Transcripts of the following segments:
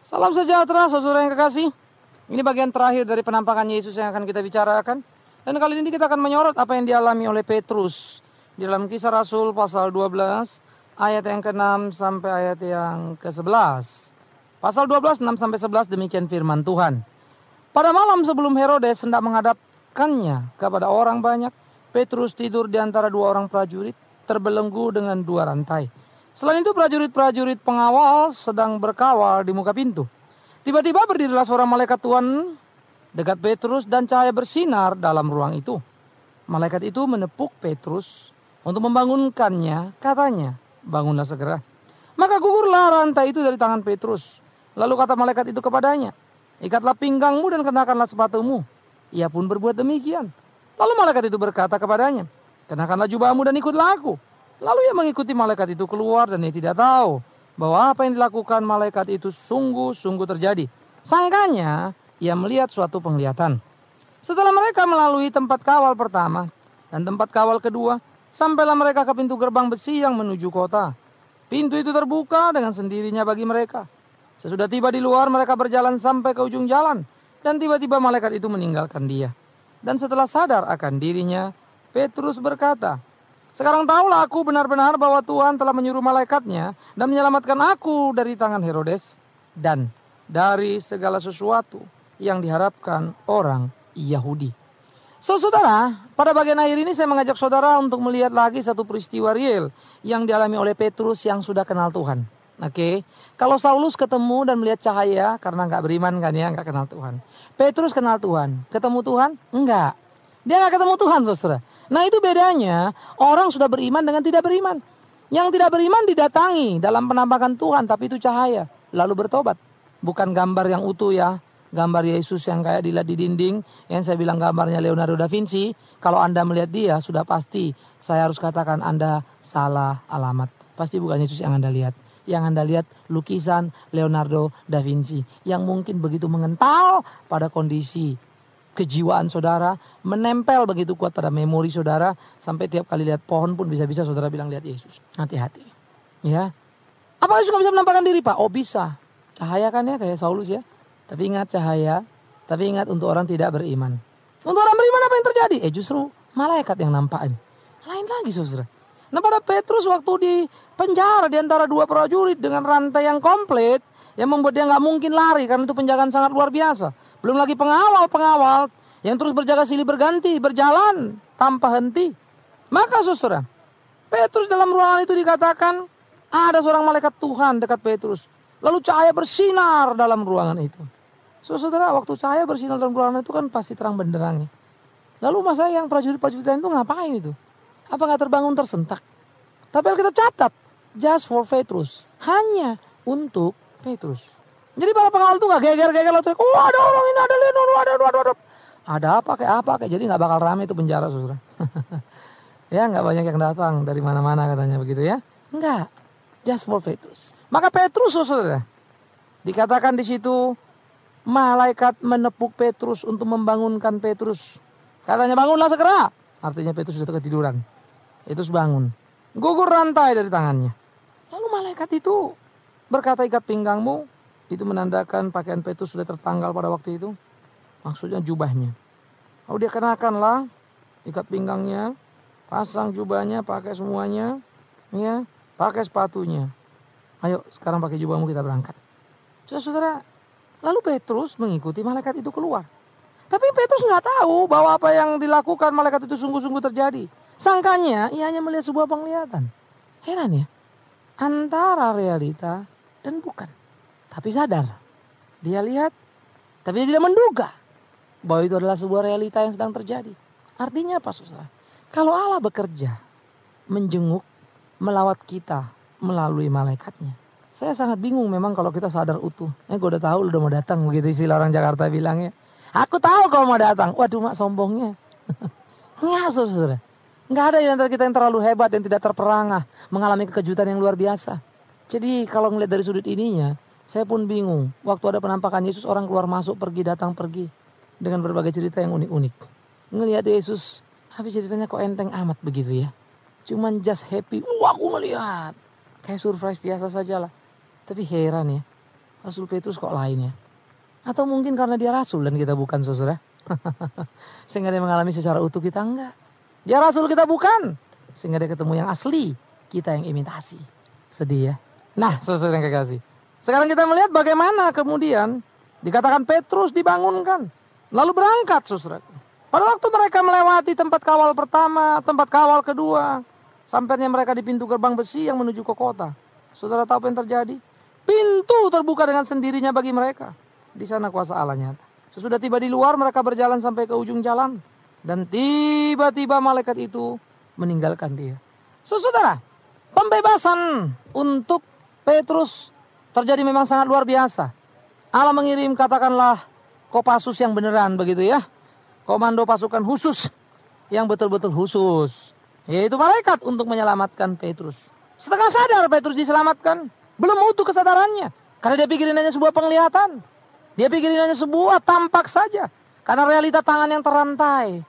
Salam sejahtera saudara yang kekasih. Ini bagian terakhir dari penampakan Yesus yang akan kita bicarakan. Dan kali ini kita akan menyorot apa yang dialami oleh Petrus. Di dalam Kisah Rasul pasal 12 ayat yang ke-6 sampai ayat yang ke-11. Pasal 12, 6 sampai 11 demikian firman Tuhan. Pada malam sebelum Herodes hendak menghadapkannya kepada orang banyak, Petrus tidur di antara dua orang prajurit, terbelenggu dengan dua rantai. Selain itu prajurit-prajurit pengawal sedang berkawal di muka pintu. Tiba-tiba berdirilah seorang malaikat Tuhan dekat Petrus dan cahaya bersinar dalam ruang itu. Malaikat itu menepuk Petrus untuk membangunkannya, katanya, bangunlah segera. Maka gugurlah rantai itu dari tangan Petrus. Lalu kata malaikat itu kepadanya, ikatlah pinggangmu dan kenakanlah sepatumu. Ia pun berbuat demikian. Lalu malaikat itu berkata kepadanya, kenakanlah jubahmu dan ikutlah aku. Lalu ia mengikuti malaikat itu keluar dan ia tidak tahu bahwa apa yang dilakukan malaikat itu sungguh-sungguh terjadi. Sangkanya ia melihat suatu penglihatan. Setelah mereka melalui tempat kawal pertama dan tempat kawal kedua, sampailah mereka ke pintu gerbang besi yang menuju kota. Pintu itu terbuka dengan sendirinya bagi mereka. Sesudah tiba di luar, mereka berjalan sampai ke ujung jalan. Dan tiba-tiba malaikat itu meninggalkan dia. Dan setelah sadar akan dirinya, Petrus berkata, sekarang tahulah aku benar-benar bahwa Tuhan telah menyuruh malaikatnya dan menyelamatkan aku dari tangan Herodes dan dari segala sesuatu yang diharapkan orang Yahudi. Saudara, pada bagian akhir ini saya mengajak saudara untuk melihat lagi satu peristiwa real yang dialami oleh Petrus yang sudah kenal Tuhan. Oke, kalau Saulus ketemu dan melihat cahaya karena nggak beriman kan ya, nggak kenal Tuhan. Petrus kenal Tuhan, ketemu Tuhan? Enggak. Dia nggak ketemu Tuhan, saudara. Nah itu bedanya orang sudah beriman dengan tidak beriman. Yang tidak beriman didatangi dalam penampakan Tuhan, tapi itu cahaya, lalu bertobat. Bukan gambar yang utuh ya, gambar Yesus yang kayak dilihat di dinding, yang saya bilang gambarnya Leonardo da Vinci. Kalau Anda melihat dia, sudah pasti saya harus katakan Anda salah alamat. Pasti bukan Yesus yang Anda lihat. Yang Anda lihat lukisan Leonardo da Vinci, yang mungkin begitu mengental pada kondisi kejiwaan saudara, menempel begitu kuat pada memori saudara, sampai tiap kali lihat pohon pun bisa-bisa saudara bilang lihat Yesus. Hati-hati. Ya. Apa Yesus nggak bisa menampakkan diri, Pak? Oh bisa. Cahaya kan ya, kayak Saulus ya. Tapi ingat cahaya, tapi ingat untuk orang tidak beriman. Untuk orang beriman apa yang terjadi? Justru malaikat yang nampakin. Lain lagi saudara. Nah pada Petrus waktu di penjara di antara dua prajurit dengan rantai yang komplit, yang membuat dia nggak mungkin lari karena itu penjagaan sangat luar biasa. Belum lagi pengawal-pengawal yang terus berjaga silih berganti, berjalan tanpa henti. Maka saudara, Petrus dalam ruangan itu dikatakan ada seorang malaikat Tuhan dekat Petrus. Lalu cahaya bersinar dalam ruangan itu. Saudara, waktu cahaya bersinar dalam ruangan itu kan pasti terang benderang ya. Lalu masa yang prajurit-prajurit lain itu ngapain itu? Apa nggak terbangun tersentak? Tapi kita catat, just for Petrus. Hanya untuk Petrus. Jadi para pengawal itu nggak geger-geger lalu teriak, oh ada orang ini, ada Leonardo, ada. Ada apa kayak, jadi nggak bakal rame itu penjara saudara. Ya nggak banyak yang datang dari mana-mana katanya begitu ya. Enggak, just for Petrus. Maka Petrus saudara, dikatakan di situ malaikat menepuk Petrus untuk membangunkan Petrus. Katanya bangunlah segera. Artinya Petrus sudah ketiduran. Petrus bangun, gugur rantai dari tangannya. Lalu malaikat itu berkata ikat pinggangmu. Itu menandakan pakaian Petrus sudah tertanggal pada waktu itu. Maksudnya jubahnya. Lalu dia kenakanlah ikat pinggangnya, pasang jubahnya, pakai semuanya, ya, pakai sepatunya. Ayo sekarang pakai jubahmu kita berangkat. Saudara, lalu Petrus mengikuti malaikat itu keluar. Tapi Petrus nggak tahu bahwa apa yang dilakukan malaikat itu sungguh-sungguh terjadi. Sangkanya ia hanya melihat sebuah penglihatan. Heran ya, antara realita dan bukan. Tapi sadar, dia lihat, tapi dia tidak menduga bahwa itu adalah sebuah realita yang sedang terjadi. Artinya apa saudara? Kalau Allah bekerja, menjenguk, melawat kita melalui malaikatnya. Saya sangat bingung memang kalau kita sadar utuh. Gue udah tahu lu udah mau datang, begitu istilah orang Jakarta bilangnya. Aku tahu kalau mau datang. Waduh mak sombongnya. Nggak saudara. Nggak ada yang antara kita yang terlalu hebat, yang tidak terperangah, mengalami kekejutan yang luar biasa. Jadi kalau ngeliat dari sudut ininya, saya pun bingung. Waktu ada penampakan Yesus, orang keluar masuk, pergi datang pergi. Dengan berbagai cerita yang unik-unik. Ngelihat Yesus, tapi ceritanya kok enteng amat begitu ya. Cuman just happy. Wah aku ngelihat. Kayak surprise biasa saja lah. Tapi heran ya. Rasul Petrus kok lain ya? Atau mungkin karena dia rasul dan kita bukan, saudara? Sehingga dia mengalami secara utuh, kita enggak. Dia rasul, kita bukan. Sehingga dia ketemu yang asli, kita yang imitasi. Sedih ya. Nah, saudara yang kekasih, sekarang kita melihat bagaimana kemudian dikatakan Petrus dibangunkan. Lalu berangkat, saudara. Pada waktu mereka melewati tempat kawal pertama, tempat kawal kedua, sampainya mereka di pintu gerbang besi yang menuju ke kota. Saudara tahu apa yang terjadi? Pintu terbuka dengan sendirinya bagi mereka. Di sana kuasa Allah nyata. Sesudah tiba di luar, mereka berjalan sampai ke ujung jalan. Dan tiba-tiba malaikat itu meninggalkan dia. Saudara, pembebasan untuk Petrus terjadi memang sangat luar biasa. Allah mengirim, katakanlah, Kopassus yang beneran begitu ya. Komando pasukan khusus yang betul-betul khusus. Yaitu malaikat untuk menyelamatkan Petrus. Setengah sadar Petrus diselamatkan. Belum utuh kesadarannya. Karena dia pikirin hanya sebuah penglihatan. Dia pikirin hanya sebuah tampak saja. Karena realita tangan yang terantai.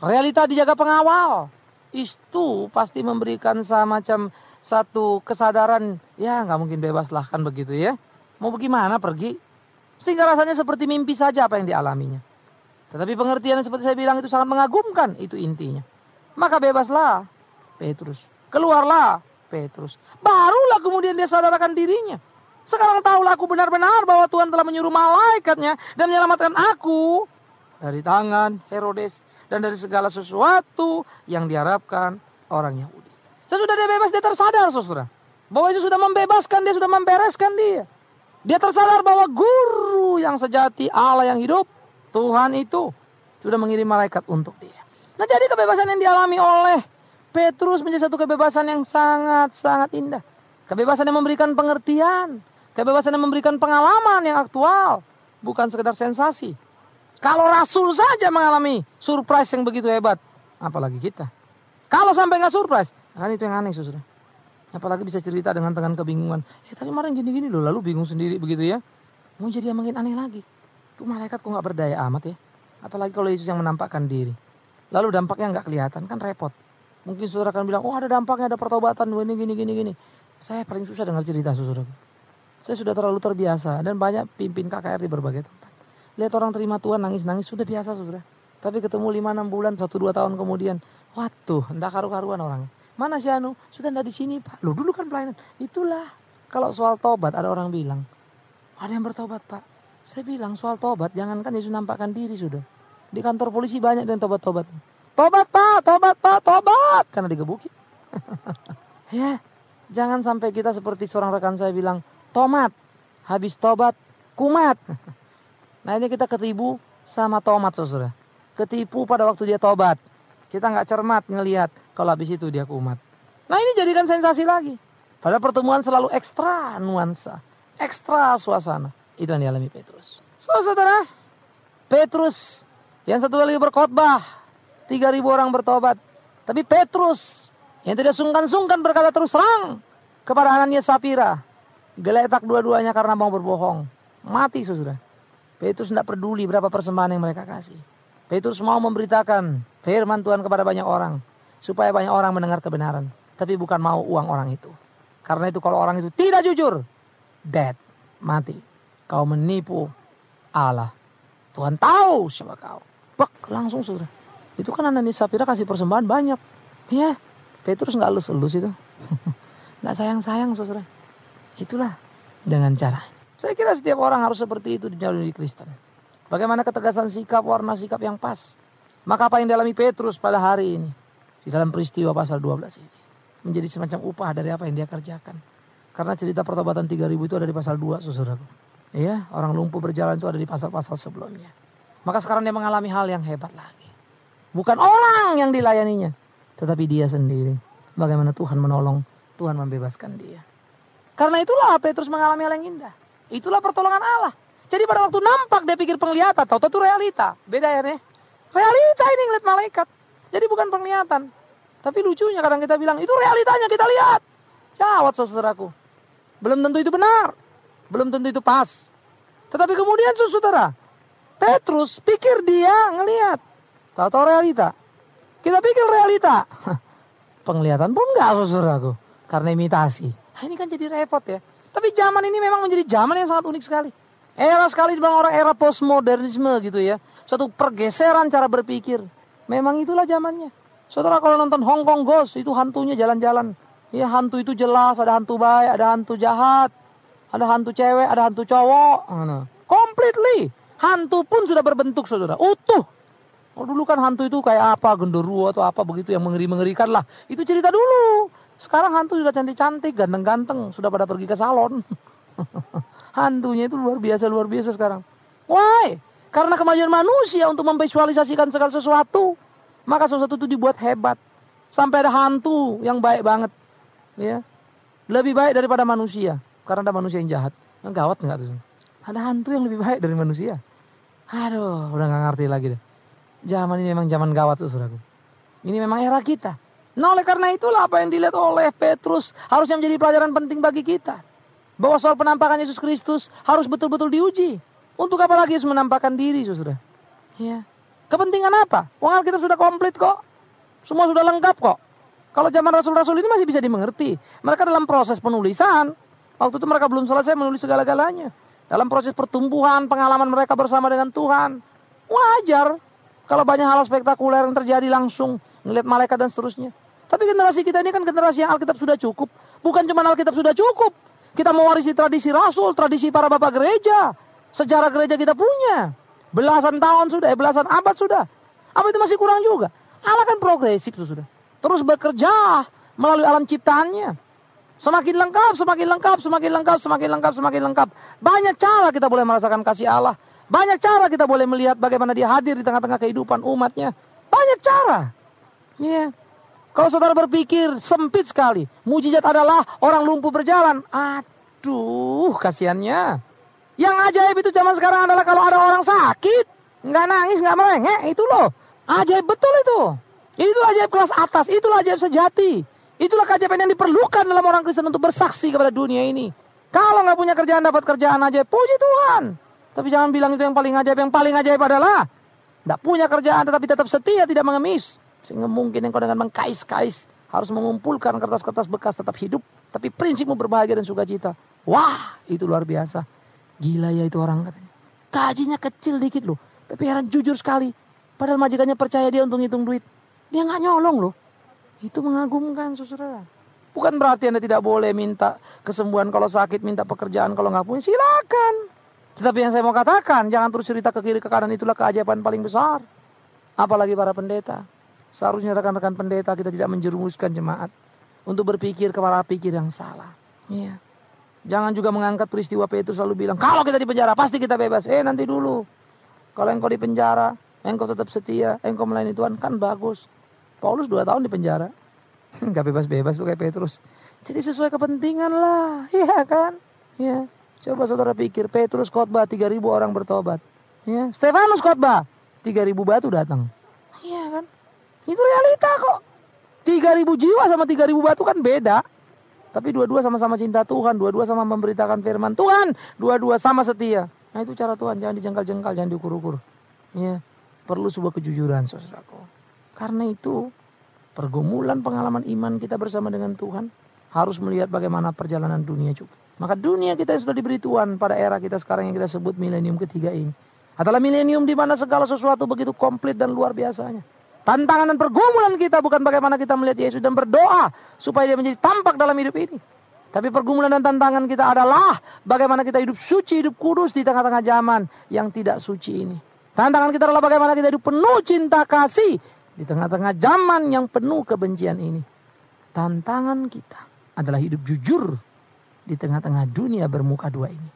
Realita dijaga pengawal. Itu pasti memberikan semacam satu kesadaran. Ya nggak mungkin bebas lah kan begitu ya. Mau bagaimana pergi. Sehingga rasanya seperti mimpi saja apa yang dialaminya. Tetapi pengertian seperti saya bilang itu sangat mengagumkan. Itu intinya. Maka bebaslah Petrus. Keluarlah Petrus. Barulah kemudian dia sadarkan dirinya. Sekarang tahulah aku benar-benar bahwa Tuhan telah menyuruh malaikatnya dan menyelamatkan aku dari tangan Herodes dan dari segala sesuatu yang diharapkan orang Yahudi. Sesudah dia bebas, dia tersadar, saudara, bahwa itu sudah membebaskan dia, sudah membereskan dia. Dia tersadar bahwa guru yang sejati, Allah yang hidup, Tuhan itu sudah mengirim malaikat untuk dia. Nah, jadi kebebasan yang dialami oleh Petrus menjadi satu kebebasan yang sangat-sangat indah. Kebebasan yang memberikan pengertian. Kebebasan yang memberikan pengalaman yang aktual. Bukan sekedar sensasi. Kalau rasul saja mengalami surprise yang begitu hebat. Apalagi kita. Kalau sampai nggak surprise. Kan itu yang aneh, saudara. Apalagi bisa cerita dengan kebingungan. Tadi kemarin gini-gini loh. Lalu bingung sendiri begitu ya. Mau jadi yang makin aneh lagi. Tuh malaikat kok nggak berdaya amat ya. Apalagi kalau Yesus yang menampakkan diri. Lalu dampaknya nggak kelihatan. Kan repot. Mungkin saudara akan bilang, oh ada dampaknya, ada pertobatan, gini. Saya paling susah dengar cerita, saudara. Saya sudah terlalu terbiasa dan banyak pimpin KKR di berbagai tempat. Lihat orang terima Tuhan nangis-nangis sudah biasa, saudara. Tapi ketemu 5-6 bulan, 1-2 tahun kemudian, waduh, entah karu-karuan orangnya. Mana si Anu? Sudah enggak di sini, Pak. Loh, dulu kan pelayanan. Itulah. Kalau soal tobat ada orang bilang, ada yang bertobat, Pak. Saya bilang soal tobat, jangankan Yesus nampakkan diri sudah. Di kantor polisi banyak yang tobat-tobat. Tobat, Pak, tobat. Karena digebukin. Ya, jangan sampai kita seperti seorang rekan saya bilang, tomat, habis tobat, kumat. Nah ini kita ketipu sama tomat, saudara. Ketipu pada waktu dia tobat. Kita nggak cermat ngelihat kalau habis itu dia kumat. Nah ini jadikan sensasi lagi. Pada pertemuan selalu ekstra nuansa, ekstra suasana. Itu yang dialami Petrus. Saudara, Petrus yang satu kali berkhotbah, 3.000 orang bertobat. Tapi Petrus yang tidak sungkan-sungkan berkata terus terang kepada Ananias Sapira. Geletak dua-duanya karena mau berbohong. Mati, saudara. Petrus tidak peduli berapa persembahan yang mereka kasih. Petrus mau memberitakan firman Tuhan kepada banyak orang. Supaya banyak orang mendengar kebenaran. Tapi bukan mau uang orang itu. Karena itu kalau orang itu tidak jujur, dead, mati. Kau menipu Allah. Tuhan tahu siapa kau. Bak, langsung, saudara. Itu kan Ananias Sapira kasih persembahan banyak. Ya, Petrus gak elus-elus itu. Gak sayang-sayang, saudara. Itulah dengan cara. Saya kira setiap orang harus seperti itu di dalam diri Kristen. Bagaimana ketegasan sikap, warna sikap yang pas. Maka apa yang dialami Petrus pada hari ini. Di dalam peristiwa pasal 12 ini. Menjadi semacam upah dari apa yang dia kerjakan. Karena cerita pertobatan 3.000 itu ada di pasal 2, saudaraku. Ya, orang lumpuh berjalan itu ada di pasal-pasal sebelumnya. Maka sekarang dia mengalami hal yang hebat lagi. Bukan orang yang dilayaninya. Tetapi dia sendiri. Bagaimana Tuhan menolong, Tuhan membebaskan dia. Karena itulah Petrus mengalami hal yang indah. Itulah pertolongan Allah. Jadi pada waktu nampak dia pikir penglihatan. Tahu-tahu itu realita. Beda ya nih. Realita ini ngeliat malaikat. Jadi bukan penglihatan. Tapi lucunya kadang kita bilang, itu realitanya kita lihat. Jawab saudaraku. Belum tentu itu benar. Belum tentu itu pas. Tetapi kemudian saudara, Petrus pikir dia ngelihat. Tahu-tahu realita. Kita pikir realita. Penglihatan pun enggak, saudaraku. Karena imitasi. Nah, ini kan jadi repot ya. Tapi zaman ini memang menjadi zaman yang sangat unik sekali. Era sekali dibilang orang era postmodernisme gitu ya. Suatu pergeseran cara berpikir. Memang itulah zamannya. Saudara kalau nonton Hong Kong Ghost, itu hantunya jalan-jalan. Ya hantu itu jelas, ada hantu baik, ada hantu jahat. Ada hantu cewek, ada hantu cowok. Completely. Hantu pun sudah berbentuk, saudara. Utuh. Oh, dulu kan hantu itu kayak apa, genderuwo atau apa begitu yang mengeri-mengerikan lah. Itu cerita dulu. Sekarang hantu sudah cantik-cantik, ganteng-ganteng. Sudah pada pergi ke salon. Hantunya itu luar biasa sekarang. Why? Karena kemajuan manusia untuk memvisualisasikan segala sesuatu. Maka sesuatu itu dibuat hebat. Sampai ada hantu yang baik banget. Ya. Lebih baik daripada manusia. Karena ada manusia yang jahat. Gawat enggak tuh? Ada hantu yang lebih baik dari manusia. Aduh, udah gak ngerti lagi deh. Zaman ini memang zaman gawat tuh, saudaraku. Ini memang era kita. Nah, oleh karena itulah apa yang dilihat oleh Petrus harusnya menjadi pelajaran penting bagi kita. Bahwa soal penampakan Yesus Kristus harus betul-betul diuji. Untuk apa lagi Yesus menampakkan diri, saudara? Ya. Kepentingan apa? Wong Alkitab sudah komplit kok. Semua sudah lengkap kok. Kalau zaman rasul-rasul ini masih bisa dimengerti. Mereka dalam proses penulisan. Waktu itu mereka belum selesai menulis segala-galanya. Dalam proses pertumbuhan, pengalaman mereka bersama dengan Tuhan. Wajar. Kalau banyak hal spektakuler yang terjadi langsung. Ngelihat malaikat dan seterusnya. Tapi generasi kita ini kan generasi yang Alkitab sudah cukup. Bukan cuma Alkitab sudah cukup. Kita mewarisi tradisi rasul, tradisi para bapak gereja. Sejarah gereja kita punya. Belasan tahun sudah, belasan abad sudah. Apa itu masih kurang juga? Allah kan progresif sudah. Terus bekerja melalui alam ciptaannya. Semakin lengkap, semakin lengkap, semakin lengkap, semakin lengkap, semakin lengkap. Banyak cara kita boleh merasakan kasih Allah. Banyak cara kita boleh melihat bagaimana dia hadir di tengah-tengah kehidupan umatnya. Banyak cara. Ya. Kalau saudara berpikir sempit sekali. Mujizat adalah orang lumpuh berjalan. Aduh, kasihannya. Yang ajaib itu zaman sekarang adalah kalau ada orang sakit. Nggak nangis, nggak merengek. Itu loh. Ajaib betul itu. Itulah ajaib kelas atas. Itulah ajaib sejati. Itulah keajaiban yang diperlukan dalam orang Kristen untuk bersaksi kepada dunia ini. Kalau nggak punya kerjaan, dapat kerjaan aja, puji Tuhan. Tapi jangan bilang itu yang paling ajaib. Yang paling ajaib adalah nggak punya kerjaan tetapi tetap setia, tidak mengemis. Sehingga mungkin engkau dengan mengkais-kais harus mengumpulkan kertas-kertas bekas tetap hidup. Tapi prinsipmu berbahagia dan sukacita. Wah, itu luar biasa. Gila ya itu orang katanya. Gajinya kecil dikit loh. Tapi heran jujur sekali. Padahal majikannya percaya dia untuk ngitung duit. Dia nggak nyolong loh. Itu mengagumkan, saudara. Bukan berarti Anda tidak boleh minta kesembuhan kalau sakit, minta pekerjaan kalau nggak punya, silakan. Tetapi yang saya mau katakan, jangan terus cerita ke kiri ke kanan, itulah keajaiban paling besar. Apalagi para pendeta. Seharusnya rekan-rekan pendeta kita tidak menjerumuskan jemaat untuk berpikir ke arah pikir yang salah. Iya. Jangan juga mengangkat peristiwa Petrus lalu bilang, kalau kita di penjara pasti kita bebas. Nanti dulu. Kalau engkau di penjara, engkau tetap setia, engkau melayani Tuhan, kan bagus. Paulus 2 tahun di penjara. Gak bebas-bebas tuh kayak Petrus. Jadi sesuai kepentingan lah. Iya kan? Ya. Coba saudara pikir. Petrus khotbah 3.000 orang bertobat. Ya. Stefanus khotbah 3.000 batu datang. Iya kan? Itu realita kok. 3.000 jiwa sama 3.000 batu kan beda. Tapi dua-dua sama-sama cinta Tuhan. Dua-dua sama memberitakan firman Tuhan. Dua-dua sama setia. Nah itu cara Tuhan. Jangan dijengkal-jengkal. Jangan diukur-ukur. Ya. Perlu sebuah kejujuran saudaraku. Karena itu pergumulan pengalaman iman kita bersama dengan Tuhan harus melihat bagaimana perjalanan dunia juga. Maka dunia kita yang sudah diberi Tuhan pada era kita sekarang yang kita sebut milenium ketiga ini adalah milenium di mana segala sesuatu begitu komplit dan luar biasanya. Tantangan dan pergumulan kita bukan bagaimana kita melihat Yesus dan berdoa supaya dia menjadi tampak dalam hidup ini. Tapi pergumulan dan tantangan kita adalah bagaimana kita hidup suci, hidup kudus di tengah-tengah zaman yang tidak suci ini. Tantangan kita adalah bagaimana kita hidup penuh cinta kasih di tengah-tengah zaman yang penuh kebencian ini. Tantangan kita adalah hidup jujur di tengah-tengah dunia bermuka dua ini.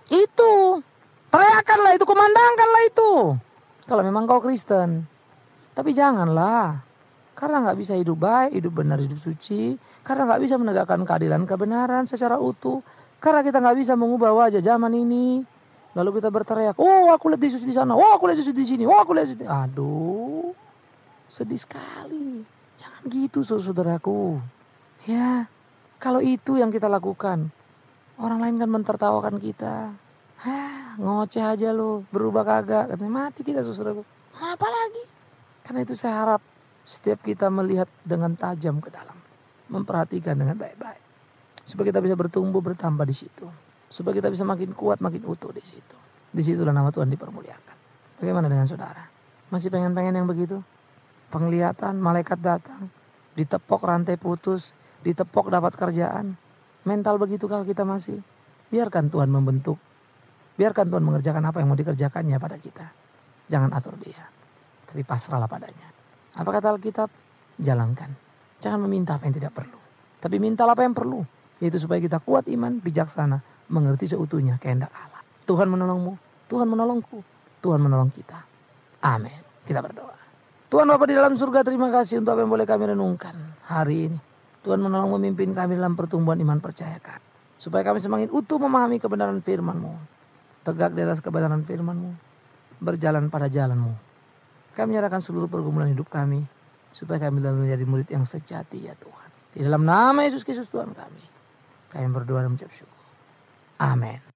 Itu. Teriakanlah itu, kumandangkanlah itu. Kalau memang kau Kristen. Tapi janganlah. Karena gak bisa hidup baik, hidup benar, hidup suci. Karena gak bisa menegakkan keadilan kebenaran secara utuh. Karena kita gak bisa mengubah wajah zaman ini. Lalu kita berteriak, oh aku lihat Yesus di sana, oh aku lihat Yesus di sini, oh aku lihat Yesus di... Aduh. Sedih sekali. Jangan gitu saudaraku. Ya, kalau itu yang kita lakukan, orang lain kan mentertawakan kita. Ngoceh aja lo, berubah kagak. Katanya mati kita saudaraku. Apa lagi? Karena itu saya harap setiap kita melihat dengan tajam ke dalam. Memperhatikan dengan baik-baik. Supaya kita bisa bertumbuh, bertambah di situ. Supaya kita bisa makin kuat, makin utuh di situ. Disitulah nama Tuhan dipermuliakan. Bagaimana dengan saudara? Masih pengen-pengen yang begitu? Penglihatan, malaikat datang, ditepok rantai putus, ditepok dapat kerjaan. Mental begitu kalau kita masih? Biarkan Tuhan membentuk. Biarkan Tuhan mengerjakan apa yang mau dikerjakannya pada kita. Jangan atur dia. Tapi pasrahlah padanya. Apa kata Alkitab? Jalankan. Jangan meminta apa yang tidak perlu. Tapi mintalah apa yang perlu. Yaitu supaya kita kuat iman, bijaksana, mengerti seutuhnya kehendak Allah. Tuhan menolongmu, Tuhan menolongku, Tuhan menolong kita. Amin. Kita berdoa. Tuhan Bapa di dalam surga, terima kasih untuk apa yang boleh kami renungkan hari ini. Tuhan menolong memimpin kami dalam pertumbuhan iman percaya kami. Supaya kami semakin utuh memahami kebenaran firman-Mu. Tegak di atas kebenaran firman-Mu. Berjalan pada jalan-Mu. Kami menyerahkan seluruh pergumulan hidup kami. Supaya kami menjadi murid yang sejati ya Tuhan. Di dalam nama Yesus Kristus Tuhan kami. Kami berdoa dan mengucap syukur. Amin.